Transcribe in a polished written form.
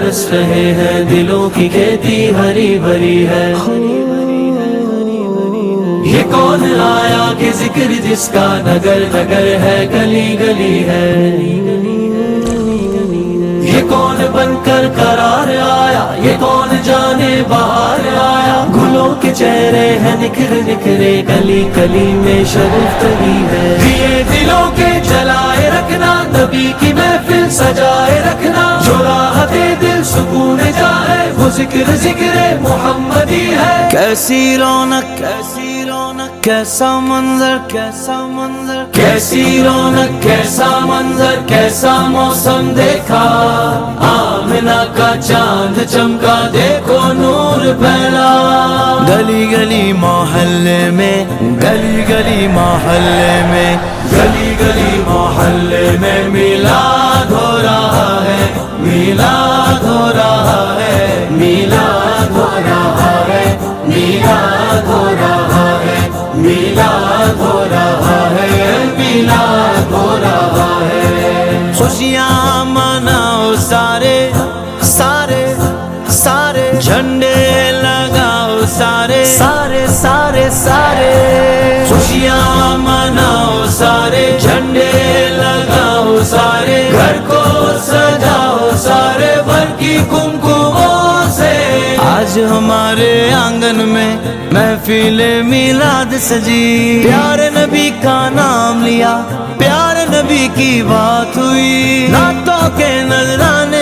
برس رہے ہیں، دلوں کی کھیتی ہری بھری ہے۔ یہ کون آیا کہ ذکر جس کا نگر نگر ہے، گلی گلی ہے۔ یہ کون بن کر قرار آیا، یہ کون جانے بہار آیا، گلوں کے چہرے ہیں نکھر نکھرے، گلی گلی میں شگفتگی ہے۔ دیے دلوں کے جلائے رکھنا، نبی کی محفل سجائے رکھنا، جو راحت دل سکون جائے وہ ذکر ذکر محمدی ہے۔ کیسی رونق کیسی رونق، کیسا منظر کیسا منظر، کیسی رونق کیسا منظر، کیسا موسم دیکھا، آمنہ کا چاند چمکا، دیکھو نور پھیلا۔ گلی گلی محلے میں، گلی گلی محلے میں، گلی گلی محلے میں میلاد ہو رہا ہے، میلاد ہو رہا ہے، میلاد ہو رہا ہے، میلاد ہو رہا ہے، میلاد ہو رہا ہے، میلاد ہو رہا ہے۔ خوشیاں مناؤ سارے سارے سارے، جھنڈے لگاؤ سارے سارے سارے سارے، خوشیاں مناؤ سارے، جھنڈے لگاؤ سارے، گھر کو سجاؤ سارے، بھر کی کمکموں سے۔ آج ہمارے آنگن میں محفل میلاد سجی، پیارے نبی کا نام لیا، پیارے نبی کی بات ہوئی، نعتوں کے نذرانے